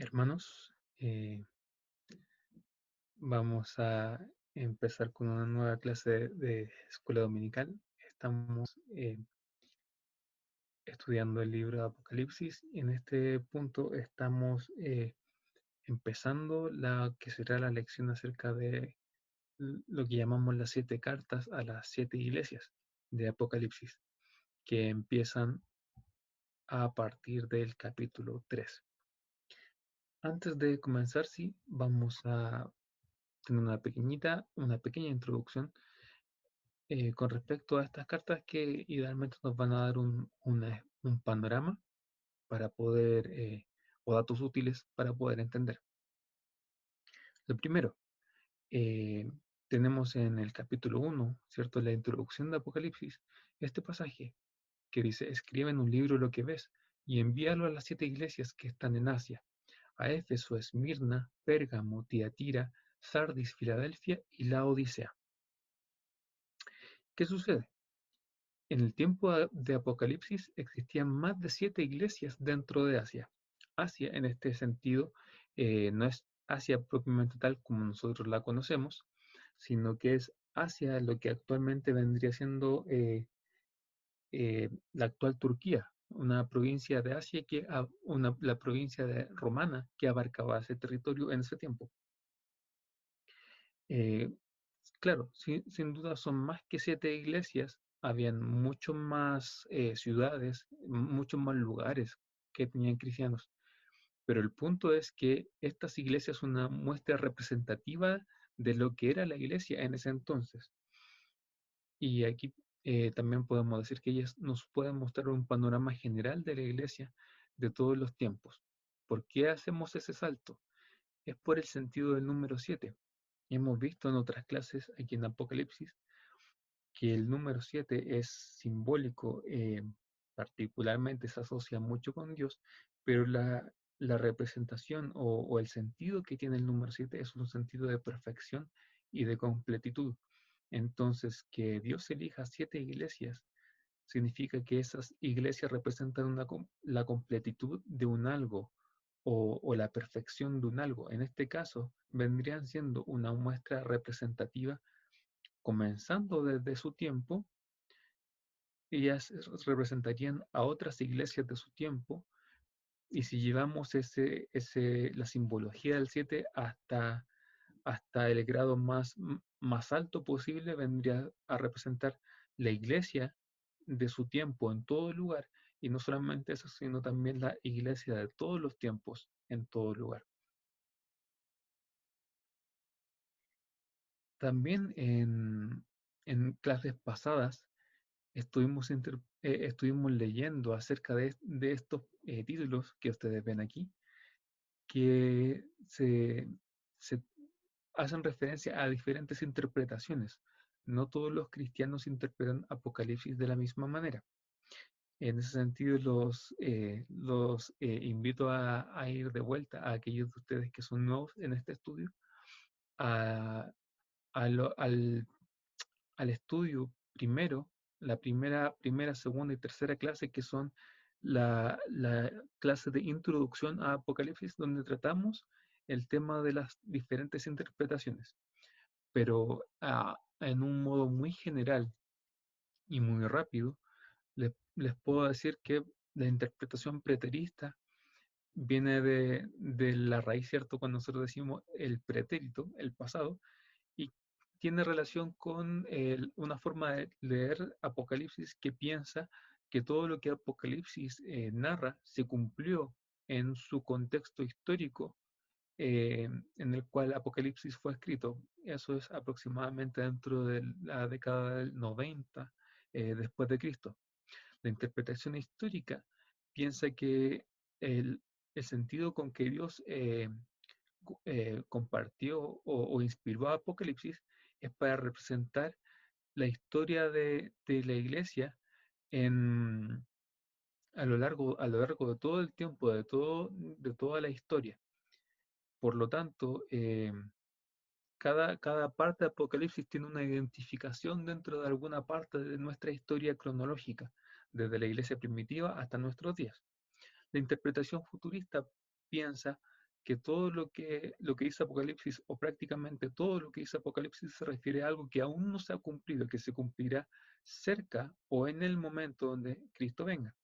Hermanos, vamos a empezar con una nueva clase de escuela dominical. Estamos estudiando el libro de Apocalipsis y en este punto estamos empezando la que será la lección acerca de lo que llamamos las 7 cartas a las 7 iglesias de Apocalipsis, que empiezan a partir del capítulo 3. Antes de comenzar, sí, vamos a tener una pequeña introducción con respecto a estas cartas que idealmente nos van a dar un panorama para poder, o datos útiles para poder entender. Lo primero, eh, tenemos en el capítulo 1, ¿cierto? La introducción de Apocalipsis, este pasaje que dice: escribe en un libro lo que ves y envíalo a las 7 iglesias que están en Asia, a Éfeso, Esmirna, Pérgamo, Tiatira, Sardis, Filadelfia y Laodicea. ¿Qué sucede? En el tiempo de Apocalipsis existían más de 7 iglesias dentro de Asia. Asia, en este sentido, no es Asia propiamente tal como nosotros la conocemos, sino que es Asia lo que actualmente vendría siendo la actual Turquía, una provincia de Asia la provincia romana que abarcaba ese territorio en ese tiempo. Eh, Claro, sin duda son más que 7 iglesias, habían mucho más ciudades, muchos más lugares que tenían cristianos, pero el punto es que estas iglesias son una muestra representativa de lo que era la iglesia en ese entonces. Y aquí también podemos decir que ellas nos pueden mostrar un panorama general de la iglesia de todos los tiempos. ¿Por qué hacemos ese salto? Es por el sentido del número 7. Hemos visto en otras clases aquí en Apocalipsis que el número 7 es simbólico, particularmente se asocia mucho con Dios, pero la representación o el sentido que tiene el número 7 es un sentido de perfección y de completitud. Entonces, que Dios elija 7 iglesias significa que esas iglesias representan la completitud de un algo o la perfección de un algo. En este caso, vendrían siendo una muestra representativa comenzando desde su tiempo. Ellas representarían a otras iglesias de su tiempo, y si llevamos la simbología del 7 hasta el grado más alto posible, vendría a representar la iglesia de su tiempo en todo lugar, y no solamente eso, sino también la iglesia de todos los tiempos en todo lugar. También en clases pasadas estuvimos leyendo acerca de estos títulos que ustedes ven aquí, que se hacen referencia a diferentes interpretaciones. No todos los cristianos interpretan Apocalipsis de la misma manera. En ese sentido, los invito a ir de vuelta a aquellos de ustedes que son nuevos en este estudio, a, a lo- al, al estudio primero, la primera, segunda y tercera clase, que son la clase de introducción a Apocalipsis, donde tratamos el tema de las diferentes interpretaciones, pero en un modo muy general y muy rápido, les puedo decir que la interpretación preterista viene de la raíz, ¿cierto? Cuando nosotros decimos el pretérito, el pasado, y tiene relación con una forma de leer Apocalipsis que piensa que todo lo que Apocalipsis narra se cumplió en su contexto histórico en el cual Apocalipsis fue escrito. Eso es aproximadamente dentro de la década del 90 después de Cristo. La interpretación histórica piensa que el, el sentido con que Dios compartió o inspiró a Apocalipsis es para representar la historia de la iglesia en, a lo largo de todo el tiempo, de toda la historia. Por lo tanto, cada parte de Apocalipsis tiene una identificación dentro de alguna parte de nuestra historia cronológica, desde la iglesia primitiva hasta nuestros días. La interpretación futurista piensa que todo lo que dice Apocalipsis, o prácticamente todo lo que dice Apocalipsis, se refiere a algo que aún no se ha cumplido, que se cumplirá cerca o en el momento donde Cristo venga.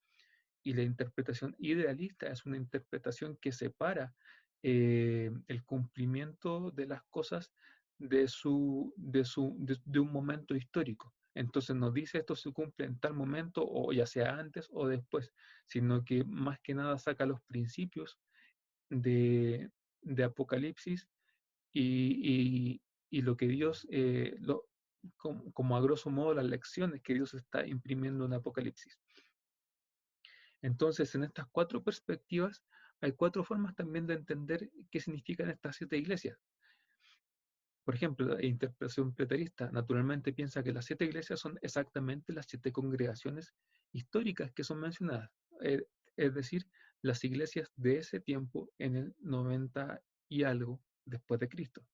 Y la interpretación idealista es una interpretación que separa el cumplimiento de las cosas de un momento histórico. Entonces nos dice esto se cumple en tal momento, o ya sea antes o después, sino que más que nada saca los principios de, de Apocalipsis y lo que Dios, como a grosso modo las lecciones que Dios está imprimiendo en Apocalipsis. Entonces, en estas cuatro perspectivas, hay cuatro formas también de entender qué significan estas siete iglesias. Por ejemplo, la interpretación preterista naturalmente piensa que las siete iglesias son exactamente las siete congregaciones históricas que son mencionadas, eh, es decir, las iglesias de ese tiempo en el 90 y algo después de Cristo.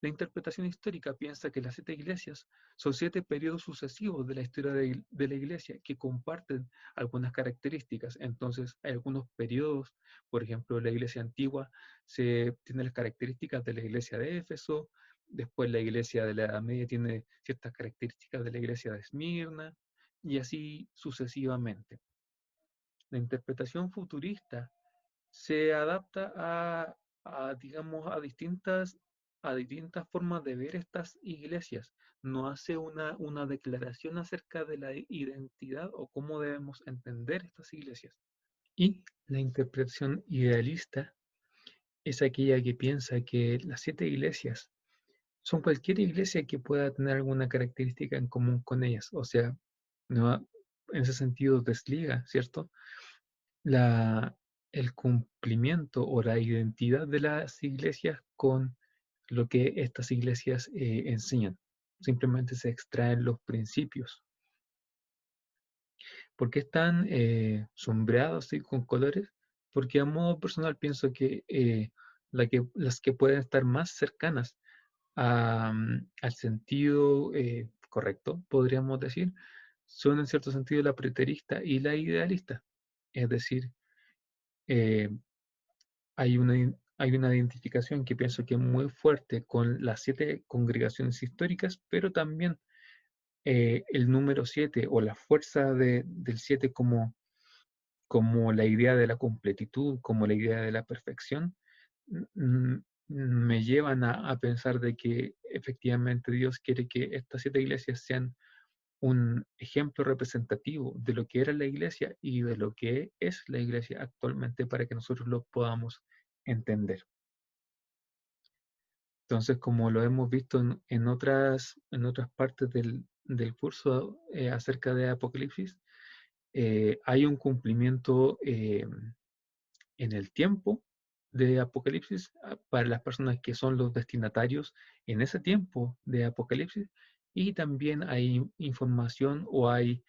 La interpretación histórica piensa que las siete iglesias son siete periodos sucesivos de la historia de la iglesia que comparten algunas características. Entonces, hay algunos periodos, por ejemplo, la iglesia antigua tiene las características de la iglesia de Éfeso, después la iglesia de la Edad Media tiene ciertas características de la iglesia de Esmirna, y así sucesivamente. La interpretación futurista se adapta digamos, a distintas formas de ver estas iglesias. No hace una declaración acerca de la identidad o cómo debemos entender estas iglesias. Y la interpretación idealista es aquella que piensa que las siete iglesias son cualquier iglesia que pueda tener alguna característica en común con ellas. O sea, no, en ese sentido desliga, ¿cierto? la, el cumplimiento o la identidad de las iglesias con lo que estas iglesias enseñan. Simplemente se extraen los principios. ¿Por qué están sombreados y con colores? Porque a modo personal pienso que, las que pueden estar más cercanas al sentido correcto, podríamos decir, son en cierto sentido la preterista y la idealista. Es decir, eh, hay una identificación que pienso que es muy fuerte con las siete congregaciones históricas, pero también el número siete o la fuerza del siete como la idea de la completitud, como la idea de la perfección, me llevan a pensar de que efectivamente Dios quiere que estas siete iglesias sean un ejemplo representativo de lo que era la iglesia y de lo que es la iglesia actualmente para que nosotros lo podamos entender. Entonces, como lo hemos visto en otras partes del curso acerca de Apocalipsis, hay un cumplimiento en el tiempo de Apocalipsis para las personas que son los destinatarios en ese tiempo de Apocalipsis, y también hay información o hay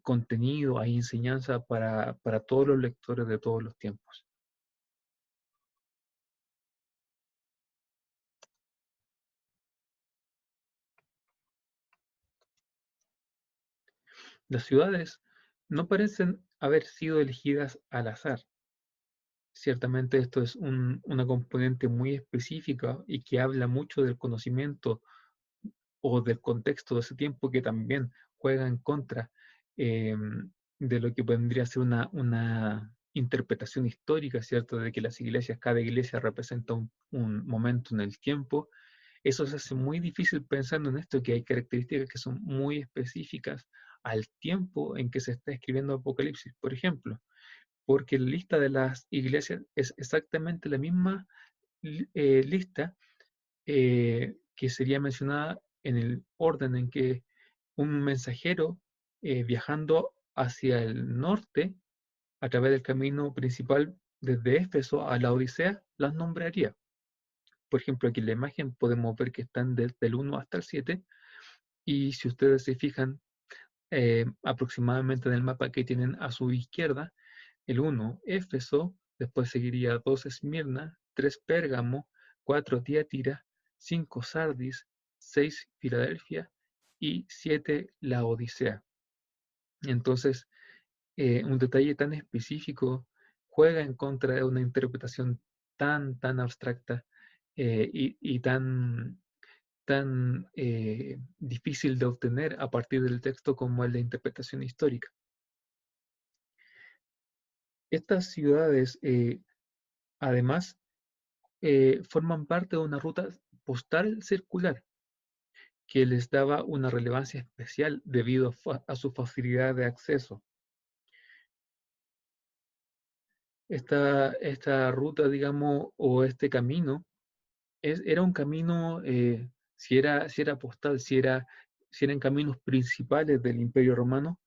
contenido, hay enseñanza para todos los lectores de todos los tiempos. Las ciudades no parecen haber sido elegidas al azar. Ciertamente esto es una componente muy específica y que habla mucho del conocimiento o del contexto de ese tiempo, que también juega en contra eh, de lo que vendría a ser una interpretación histórica, ¿cierto? De que las iglesias, cada iglesia representa un momento en el tiempo. Eso se hace muy difícil pensando en esto, que hay características que son muy específicas al tiempo en que se está escribiendo Apocalipsis, por ejemplo, porque la lista de las iglesias es exactamente la misma lista que sería mencionada en el orden en que un mensajero viajando hacia el norte a través del camino principal desde Éfeso a la Odisea las nombraría. Por ejemplo, aquí en la imagen podemos ver que están desde el 1 hasta el 7, y si ustedes se fijan aproximadamente en el mapa que tienen a su izquierda, el 1 Éfeso, después seguiría 2 Esmirna, 3 Pérgamo, 4 Tiatira, 5 Sardis, 6 Filadelfia y 7 la Odisea. Entonces, un detalle tan específico juega en contra de una interpretación tan abstracta y tan difícil de obtener a partir del texto como es la interpretación histórica. Estas ciudades, además, forman parte de una ruta postal circular que les daba una relevancia especial debido a su facilidad de acceso. Esta ruta, digamos, o este camino, era un camino, si era postal, si eran caminos principales del Imperio Romano,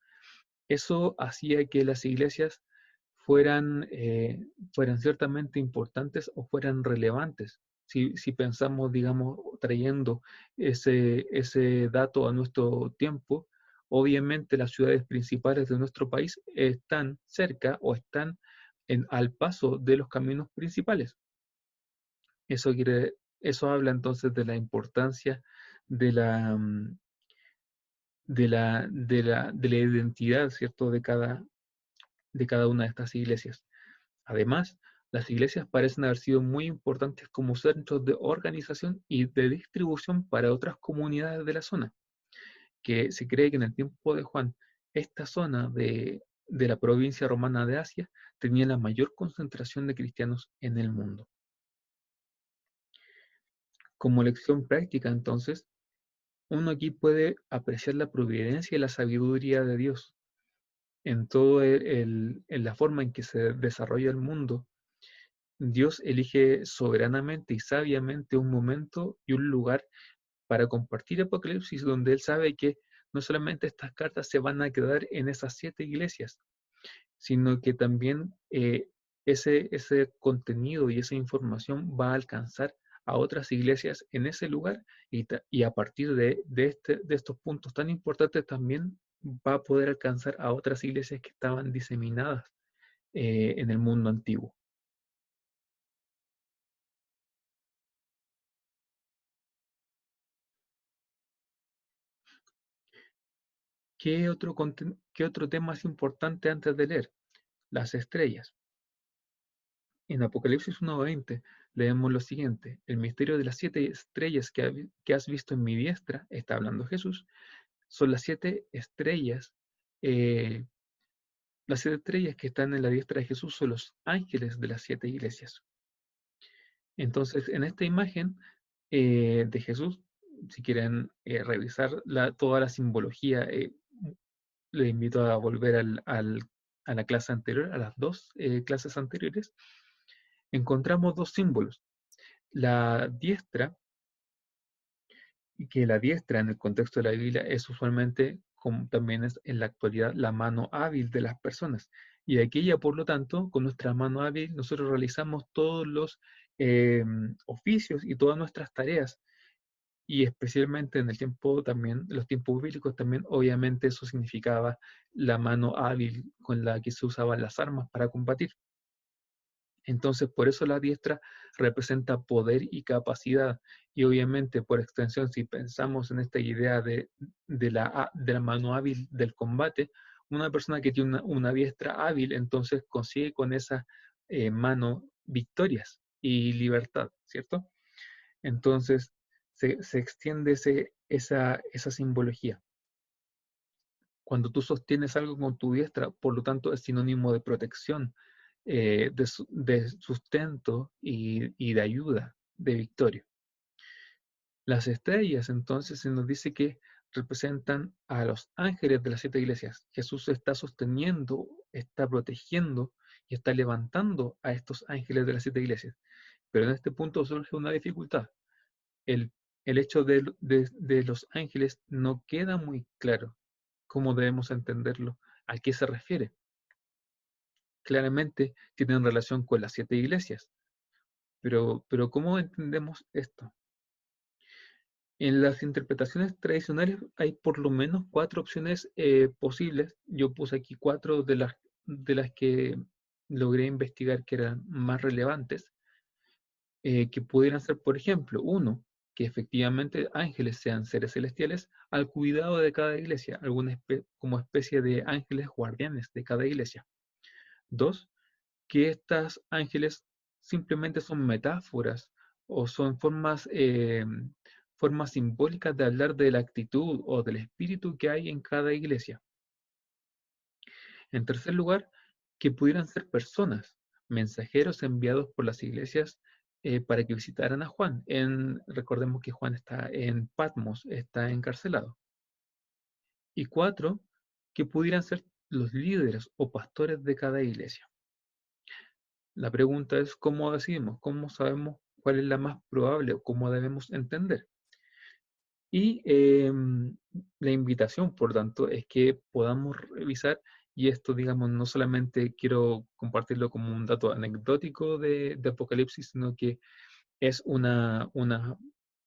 eso hacía que las iglesias fueran ciertamente importantes o fueran relevantes. Si pensamos, digamos, trayendo ese dato a nuestro tiempo, obviamente las ciudades principales de nuestro país están cerca o están al paso de los caminos principales. Eso habla entonces de la importancia de la identidad, ¿cierto?, de cada una de estas iglesias. Además, las iglesias parecen haber sido muy importantes como centros de organización y de distribución para otras comunidades de la zona, que se cree que en el tiempo de Juan, esta zona de la provincia romana de Asia tenía la mayor concentración de cristianos en el mundo. Como lección práctica, entonces, uno aquí puede apreciar la providencia y la sabiduría de Dios en en la forma en que se desarrolla el mundo. Dios elige soberanamente y sabiamente un momento y un lugar para compartir Apocalipsis, donde Él sabe que no solamente estas cartas se van a quedar en esas 7 iglesias, sino que también ese contenido y esa información va a alcanzar a otras iglesias en ese lugar y a partir de estos puntos tan importantes también va a poder alcanzar a otras iglesias que estaban diseminadas en el mundo antiguo. ¿Qué otro tema es importante antes de leer? Las estrellas. En Apocalipsis 1:20 leemos lo siguiente: el misterio de las 7 estrellas que has visto en mi diestra, está hablando Jesús, son eh, las 7 estrellas que están en la diestra de Jesús son los ángeles de las 7 iglesias. Entonces, en esta imagen de Jesús, si quieren revisar toda la simbología, les invito a volver a la clase anterior, a las 2 clases anteriores. Encontramos 2 símbolos. La diestra, y que la diestra en el contexto de la Biblia es usualmente, como también es en la actualidad, la mano hábil de las personas. Y aquella, por lo tanto, con nuestra mano hábil, nosotros realizamos todos los oficios y todas nuestras tareas. Y especialmente en el tiempo también, los tiempos bíblicos también, obviamente eso significaba la mano hábil con la que se usaban las armas para combatir. Entonces, por eso la diestra representa poder y capacidad. Y obviamente, por extensión, si pensamos en esta idea de la mano hábil del combate, una persona que tiene una diestra hábil, entonces consigue con esa mano victorias y libertad, ¿cierto? Entonces, se extiende esa simbología. Cuando tú sostienes algo con tu diestra, por lo tanto, es sinónimo de protección, de sustento y de ayuda, de victoria. Las estrellas, entonces, se nos dice que representan a los ángeles de las 7 iglesias. Jesús está sosteniendo, está protegiendo y está levantando a estos ángeles de las 7 iglesias. Pero en este punto surge una dificultad. El, el hecho de los ángeles no queda muy claro cómo debemos entenderlo, a qué se refiere. Claramente tienen relación con las 7 iglesias, pero ¿cómo entendemos esto? En las interpretaciones tradicionales hay por lo menos 4 opciones posibles. Yo puse aquí 4 de las que logré investigar que eran más relevantes, que pudieran ser, por ejemplo, uno, que efectivamente ángeles sean seres celestiales al cuidado de cada iglesia, como especie de ángeles guardianes de cada iglesia. Dos, que estos ángeles simplemente son metáforas o son formas simbólicas de hablar de la actitud o del espíritu que hay en cada iglesia. En tercer lugar, que pudieran ser personas, mensajeros enviados por las iglesias para que visitaran a Juan. Recordemos que Juan está en Patmos, está encarcelado. Y cuatro, que pudieran ser los líderes o pastores de cada iglesia. La pregunta es cómo decidimos, cómo sabemos cuál es la más probable o cómo debemos entender. Y la invitación, por tanto, es que podamos revisar, y esto, digamos, no solamente quiero compartirlo como un dato anecdótico de Apocalipsis, sino que es una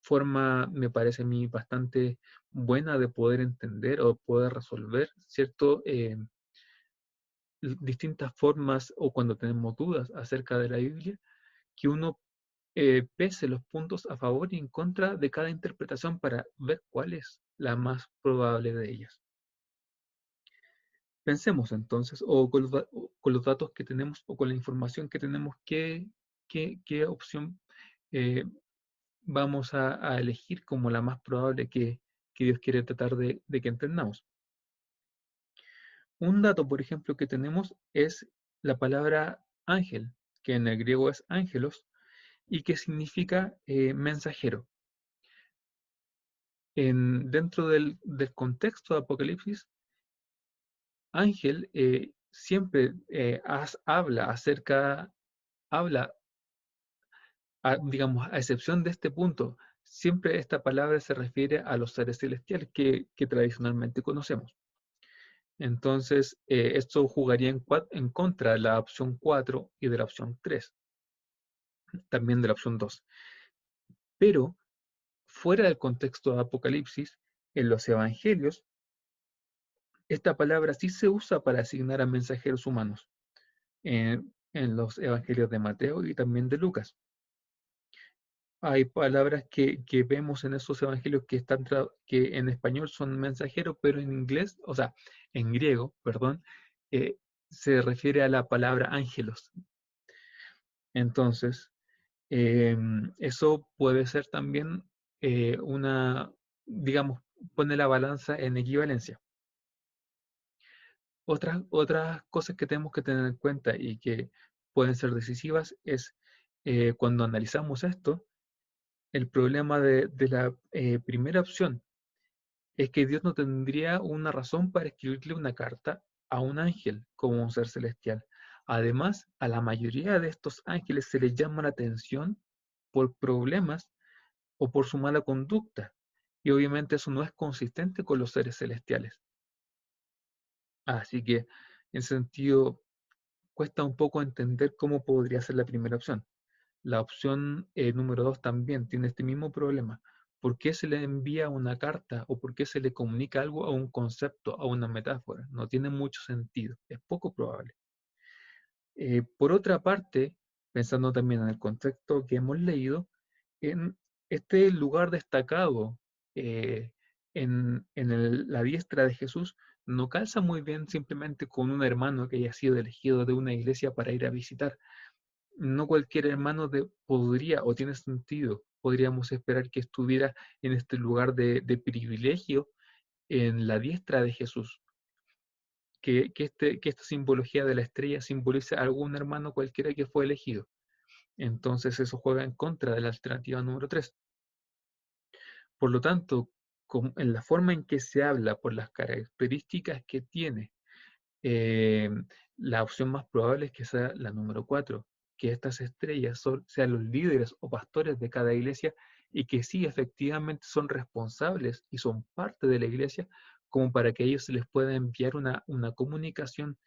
forma, me parece a mí, bastante buena de poder entender o poder resolver, ¿cierto? Distintas formas o cuando tenemos dudas acerca de la Biblia, que uno pese los puntos a favor y en contra de cada interpretación para ver cuál es la más probable de ellas. Pensemos entonces, o con los datos que tenemos o con la información que tenemos, qué opción eh, vamos a elegir como la más probable que Dios quiere tratar de que entendamos. Un dato, por ejemplo, que tenemos es la palabra ángel, que en el griego es ángelos y que significa mensajero. Dentro del contexto de Apocalipsis, ángel siempre habla, digamos, a excepción de este punto, siempre esta palabra se refiere a los seres celestiales que tradicionalmente conocemos. Entonces, esto jugaría en contra de la opción 4 y de la opción 3, también de la opción 2. Pero, fuera del contexto de Apocalipsis, en los evangelios, esta palabra sí se usa para asignar a mensajeros humanos en los evangelios de Mateo y también de Lucas. Hay palabras que vemos en esos evangelios que en español son mensajeros, pero en inglés, o sea, en griego, perdón, eh, se refiere a la palabra ángelos. Entonces, eso puede ser también digamos, pone la balanza en equivalencia. Otras cosas que tenemos que tener en cuenta y que pueden ser decisivas es cuando analizamos esto, el problema de la primera opción es que Dios no tendría una razón para escribirle una carta a un ángel como un ser celestial. Además, a la mayoría de estos ángeles se les llama la atención por problemas o por su mala conducta. Y obviamente eso no es consistente con los seres celestiales. Así que, en ese sentido, cuesta un poco entender cómo podría ser la primera opción. La opción número 2 también tiene este mismo problema. ¿Por qué se le envía una carta o por qué se le comunica algo a un concepto, a una metáfora? No tiene mucho sentido, es poco probable. Por otra parte, pensando también en el contexto que hemos leído, en este lugar destacado la diestra de Jesús no calza muy bien simplemente con un hermano que haya sido elegido de una iglesia para ir a visitar. No cualquier hermano podría o tiene sentido, podríamos esperar que estuviera en este lugar de privilegio en la diestra de Jesús, que esta simbología de la estrella simboliza a algún hermano cualquiera que fue elegido. Entonces eso juega en contra de la alternativa número 3. Por lo tanto, en la forma en que se habla, por las características que tiene, eh, la opción más probable es que sea la número 4, que estas estrellas sean los líderes o pastores de cada iglesia y que sí, efectivamente son responsables y son parte de la iglesia, como para que a ellos se les pueda enviar una comunicación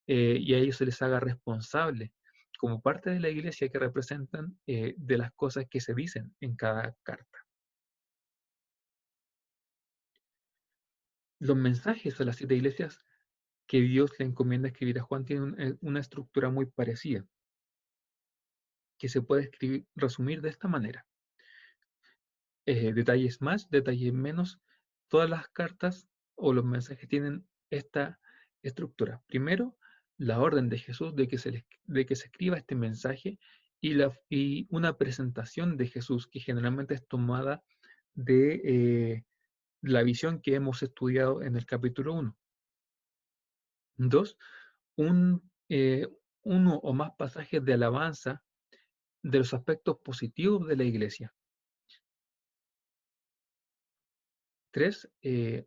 y a ellos se les haga responsable como parte de la iglesia que representan de las cosas que se dicen en cada carta. Los mensajes a las 7 iglesias que Dios le encomienda escribir a Juan tienen una estructura muy parecida, que se puede resumir de esta manera. Detalles más, detalles menos, todas las cartas o los mensajes tienen esta estructura. Primero, la orden de Jesús de que se escriba este mensaje y una presentación de Jesús que generalmente es tomada de la visión que hemos estudiado en el capítulo 1. 2, un, uno o más pasajes de alabanza de los aspectos positivos de la iglesia. 3,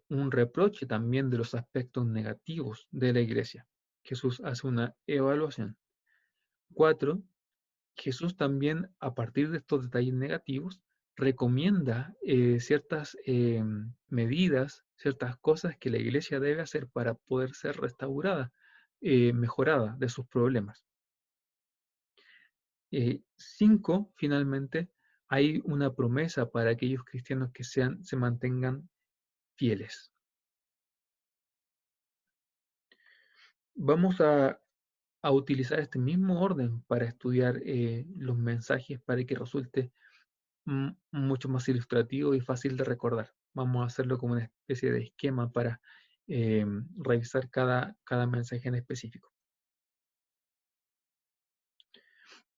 un reproche también de los aspectos negativos de la iglesia. Jesús hace una evaluación. 4, Jesús también, a partir de estos detalles negativos, recomienda ciertas medidas, ciertas cosas que la iglesia debe hacer para poder ser restaurada, mejorada de sus problemas. 5, finalmente, hay una promesa para aquellos cristianos que se mantengan fieles. Vamos a utilizar este mismo orden para estudiar los mensajes para que resulte mucho más ilustrativo y fácil de recordar. Vamos a hacerlo como una especie de esquema para revisar cada mensaje en específico.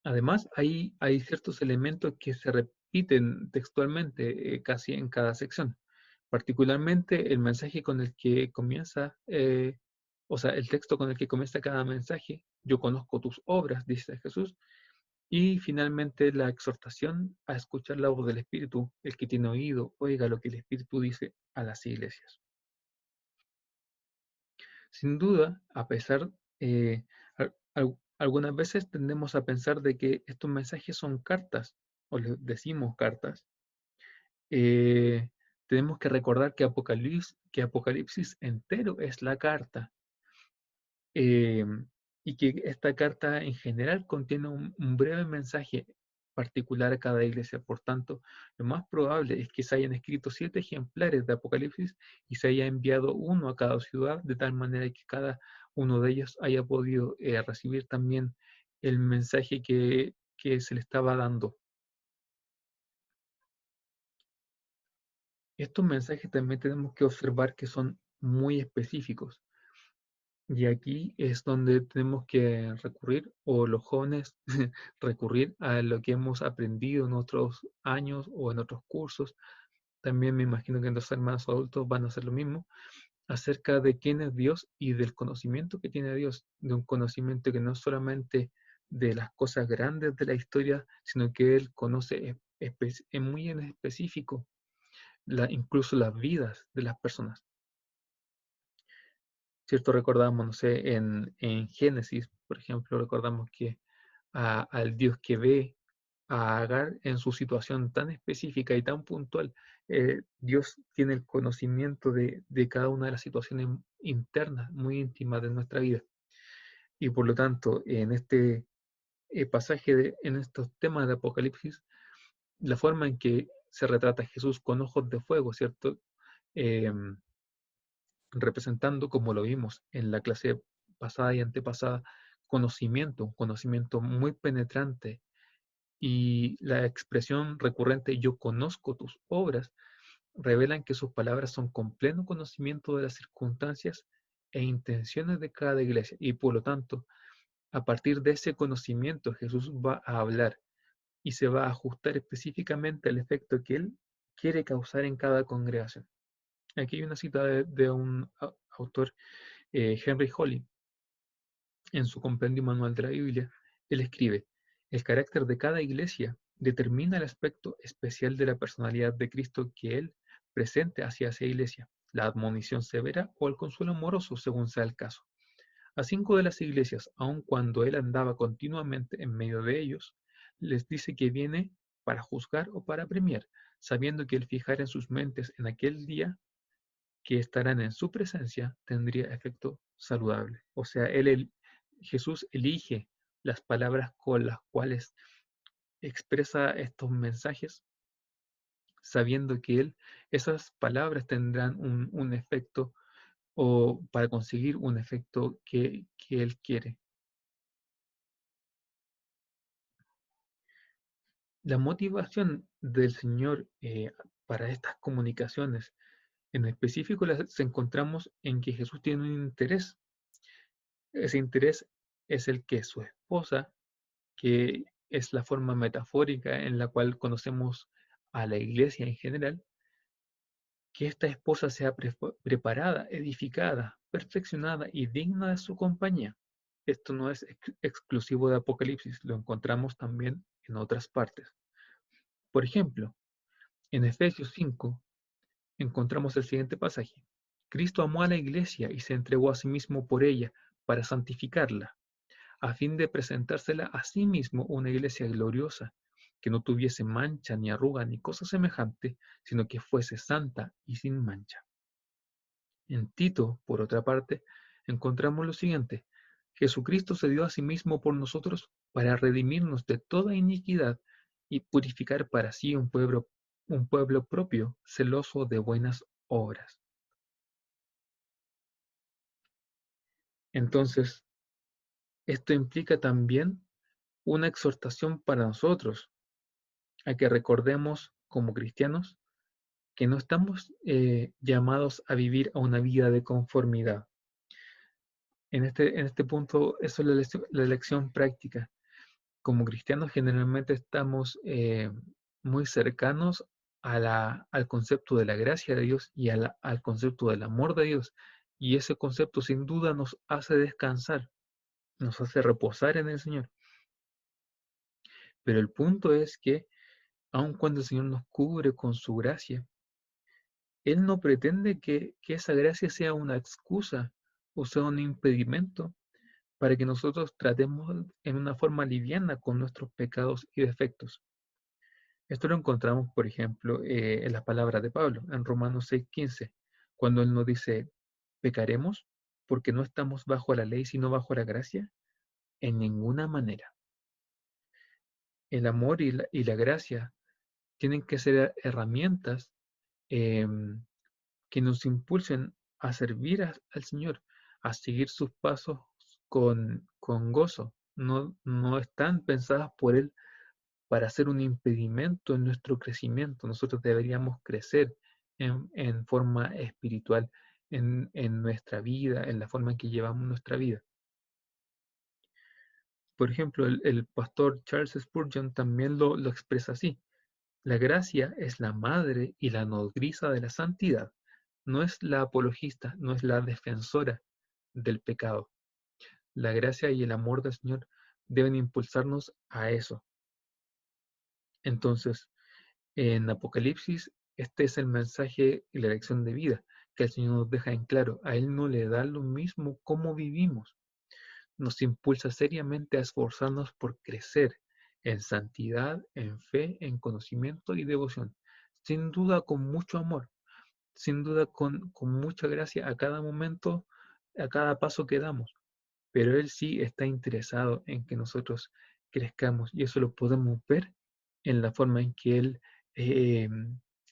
Además, hay ciertos elementos que se repiten textualmente casi en cada sección. Particularmente el mensaje con el que comienza, o sea, el texto con el que comienza cada mensaje, yo conozco tus obras, dice Jesús, y finalmente la exhortación a escuchar la voz del Espíritu, el que tiene oído, oiga lo que el Espíritu dice a las iglesias. Sin duda, a pesar, algunas veces tendemos a pensar de que estos mensajes son cartas, o les decimos cartas. eh, Tenemos que recordar que Apocalipsis entero es la carta. eh, y que esta carta en general contiene un breve mensaje particular a cada iglesia. Por tanto, lo más probable es que se hayan escrito 7 ejemplares de Apocalipsis y se haya enviado uno a cada ciudad, de tal manera que cada uno de ellos haya podido recibir también el mensaje que se le estaba dando. Estos mensajes también tenemos que observar que son muy específicos. Y aquí es donde tenemos que recurrir, o los jóvenes recurrir a lo que hemos aprendido en otros años o en otros cursos. También me imagino que los hermanos adultos van a hacer lo mismo, acerca de quién es Dios y del conocimiento que tiene Dios, de un conocimiento que no es solamente de las cosas grandes de la historia, sino que Él conoce muy en específico incluso las vidas de las personas. ¿Cierto? Recordamos, no sé, en Génesis, por ejemplo, recordamos que al Dios que ve a Agar en su situación tan específica y tan puntual, Dios tiene el conocimiento de cada una de las situaciones internas, muy íntimas de nuestra vida. Y por lo tanto, en este pasaje, en estos temas de Apocalipsis, la forma en que se retrata a Jesús con ojos de fuego, ¿cierto? Em, Representando, como lo vimos en la clase pasada y antepasada, un conocimiento muy penetrante, y la expresión recurrente yo conozco tus obras revelan que sus palabras son con pleno conocimiento de las circunstancias e intenciones de cada iglesia, y por lo tanto, a partir de ese conocimiento Jesús va a hablar y se va a ajustar específicamente al efecto que él quiere causar en cada congregación. Aquí hay una cita de un autor, Henry Holly, en su compendio manual de la Biblia. Él escribe: el carácter de cada iglesia determina el aspecto especial de la personalidad de Cristo que Él presente hacia esa iglesia, la admonición severa o el consuelo amoroso, según sea el caso. A 5 de las iglesias, aun cuando Él andaba continuamente en medio de ellos, les dice que viene para juzgar o para premiar, sabiendo que el fijar en sus mentes en aquel día que estarán en su presencia tendría efecto saludable. O sea, Jesús elige las palabras con las cuales expresa estos mensajes, sabiendo que esas palabras tendrán un efecto, o para conseguir un efecto que Él quiere. La motivación del Señor para estas comunicaciones, en específico, las encontramos en que Jesús tiene un interés. Ese interés es el que su esposa, que es la forma metafórica en la cual conocemos a la iglesia en general, que esta esposa sea preparada, edificada, perfeccionada y digna de su compañía. Esto no es exclusivo de Apocalipsis, lo encontramos también en otras partes. Por ejemplo, en Efesios 5 encontramos el siguiente pasaje. Cristo amó a la iglesia y se entregó a sí mismo por ella para santificarla, a fin de presentársela a sí mismo una iglesia gloriosa, que no tuviese mancha ni arruga ni cosa semejante, sino que fuese santa y sin mancha. En Tito, por otra parte, encontramos lo siguiente: Jesucristo se dio a sí mismo por nosotros para redimirnos de toda iniquidad y purificar para sí un pueblo propio, celoso de buenas obras. Entonces, esto implica también una exhortación para nosotros, a que recordemos como cristianos que no estamos llamados a vivir a una vida de conformidad. En este punto, eso es la lección práctica. Como cristianos generalmente estamos muy cercanos al concepto de la gracia de Dios y al concepto del amor de Dios. Y ese concepto sin duda nos hace descansar, nos hace reposar en el Señor. Pero el punto es que aun cuando el Señor nos cubre con su gracia, Él no pretende que esa gracia sea una excusa o sea un impedimento para que nosotros tratemos en una forma liviana con nuestros pecados y defectos. Esto lo encontramos, por ejemplo, en las palabras de Pablo, en Romanos 6:15, cuando él nos dice, ¿pecaremos porque no estamos bajo la ley, sino bajo la gracia? En ninguna manera. El amor y la gracia tienen que ser herramientas em, que nos impulsen a servir al Señor, a seguir sus pasos con gozo. No están pensadas por Él para ser un impedimento en nuestro crecimiento. Nosotros deberíamos crecer en forma espiritual, en nuestra vida, en la forma en que llevamos nuestra vida. Por ejemplo, el pastor Charles Spurgeon también lo expresa así. La gracia es la madre y la nodriza de la santidad. No es la apologista, no es la defensora del pecado. La gracia y el amor del Señor deben impulsarnos a eso. Entonces, en Apocalipsis, este es el mensaje y la lección de vida que el Señor nos deja en claro. A Él no le da lo mismo cómo vivimos. Nos impulsa seriamente a esforzarnos por crecer en santidad, en fe, en conocimiento y devoción. Sin duda con mucho amor, sin duda con mucha gracia a cada momento, a cada paso que damos. Pero Él sí está interesado en que nosotros crezcamos y eso lo podemos ver en la forma en que Él eh,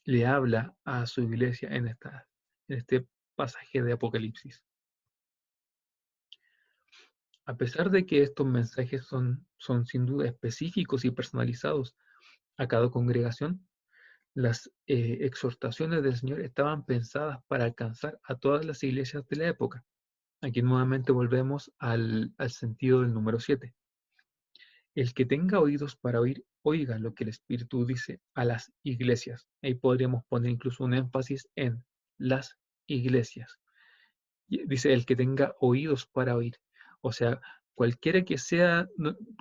le habla a su iglesia en este pasaje de Apocalipsis. A pesar de que estos mensajes son sin duda específicos y personalizados a cada congregación, las exhortaciones del Señor estaban pensadas para alcanzar a todas las iglesias de la época. Aquí nuevamente volvemos al sentido del número 7. El que tenga oídos para oír, oiga lo que el Espíritu dice a las iglesias. Ahí podríamos poner incluso un énfasis en las iglesias. Dice el que tenga oídos para oír. O sea, cualquiera que sea,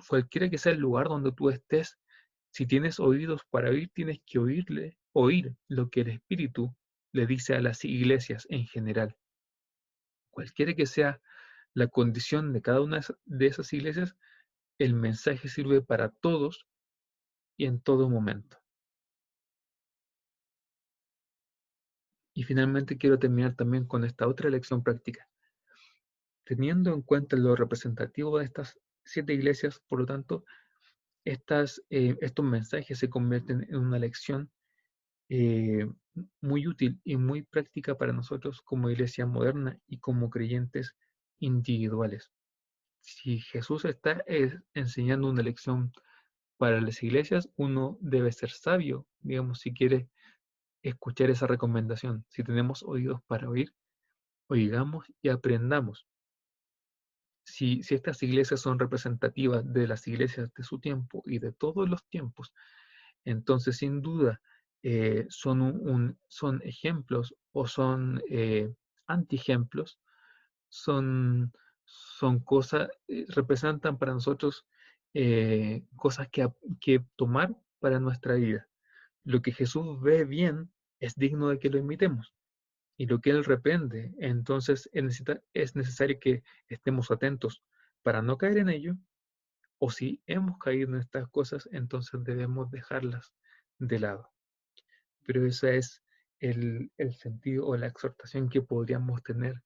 cualquiera que sea el lugar donde tú estés, si tienes oídos para oír, tienes que oír lo que el Espíritu le dice a las iglesias en general. Cualquiera que sea la condición de cada una de esas iglesias, el mensaje sirve para todos y en todo momento. Y finalmente quiero terminar también con esta otra lección práctica. Teniendo en cuenta lo representativo de estas 7 iglesias, por lo tanto, estos mensajes se convierten en una lección eh, muy útil y muy práctica para nosotros como iglesia moderna y como creyentes individuales. Si Jesús está enseñando una lección para las iglesias, uno debe ser sabio, digamos, si quiere escuchar esa recomendación. Si tenemos oídos para oír, oigamos y aprendamos. si estas iglesias son representativas de las iglesias de su tiempo y de todos los tiempos, entonces sin duda son ejemplos o son antiejemplos, son cosas, representan para nosotros cosas que tomar para nuestra vida. Lo que Jesús ve bien es digno de que lo imitemos. Y lo que Él reprende, entonces es necesario que estemos atentos para no caer en ello, o si hemos caído en estas cosas, entonces debemos dejarlas de lado. Pero ese es el sentido o la exhortación que podríamos tener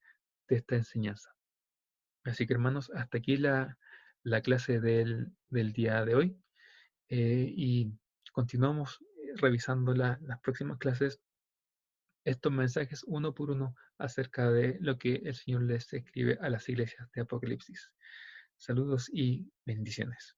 de esta enseñanza. Así que hermanos, hasta aquí la clase del día de hoy y continuamos revisando las próximas clases estos mensajes uno por uno acerca de lo que el Señor les escribe a las iglesias de Apocalipsis. Saludos y bendiciones.